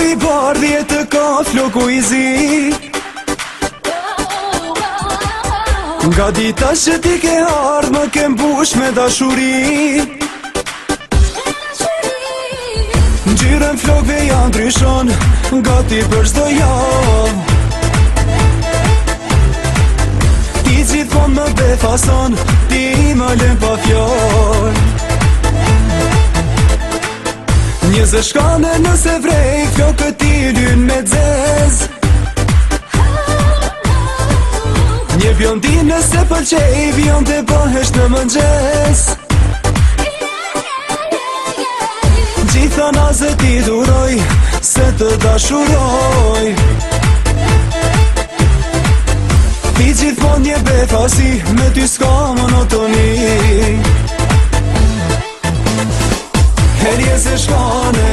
i bardh jetë ka floku i zi. Nga dita që ti ke ardhë më ke mbush me dashuri. Ngjyrën flokve janë ndryshon, gati për çdo javë. Ti gjithmonë më befason, ti më lën pa fjalë. Njëzë shkane nëse vrej, flokët ti lyn me zez. Një bjondine se pëlqej, bjonde bëhesh në mëngjes. Gjitha nazët i duroj, se të dashuroj. Ti gjithmon një befasi, me ty s'ka monotoni. Herje se shkane,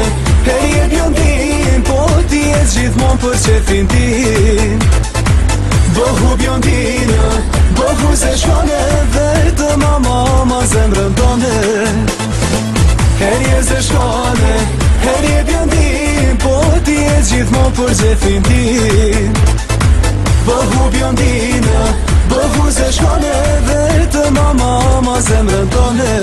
herje bjondin, po ti e gjithmon për qefin tim. Bëhu bjondina, bëhu se shkane, vetë mama zemrën tone. Herje se shkane, herje bjondin, po ti e gjithmon për qefin tim. Bëhu bjondina, bëhu se shkane, vetë mama zemrën tone.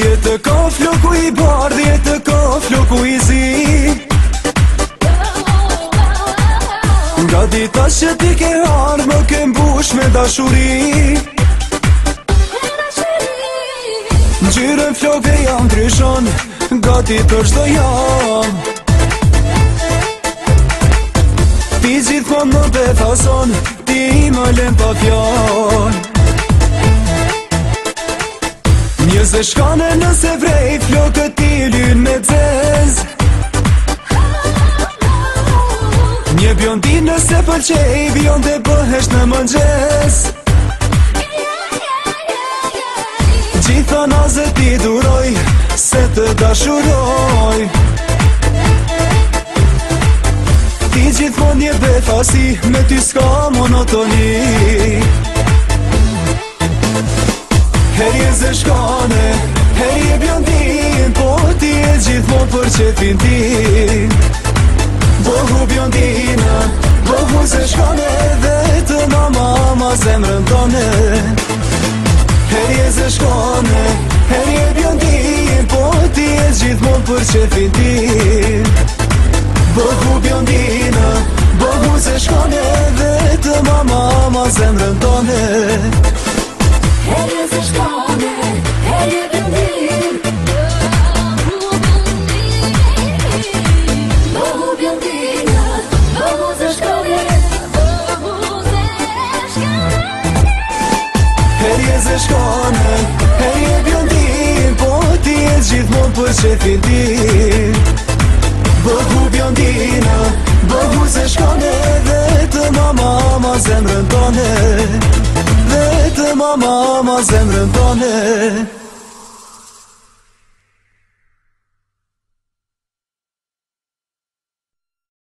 Jetë ka floku i bardh, jetë ka floku i zi. Nga dita që ti ke ardhë më ke mbush me dashuri. Ngjyrën flokve janë ndryshon, gati për çdo javë. Ti gjithmonë më befason, ti më lën pa fjalë. Njëzë shkane nëse vrej, flokët ti lyn me zez. Një bjondine se pëlqej, bjonde bëhesh në mëngjes. Gjitha nazët i duroj, se të dashuroj. Ti gjithmon një befasi, me ty s'ka monotoni. Herje se shkane, herje bjondin, po ti e gjithmon për qefin tim. Bëhu bjondina, bëhu se shkane, vetë mama zemrën tone. Herje se shkane, herje bjondin, po ti e gjithmon për qefin tim. Bëhu bjondina, bëhu se shkane, vetë mama zemrën tone. Herje se shkane, herje bjondin, bëhu bjondina, bëhu se shkane, bëhu se shkane. Herje se shkane, herje bjondin, po ti e gjithmon për qefin tim. Bëhu bjondina, bëhu se shkane, vetë mama zemrën tone. Vetë mama zemrën tone.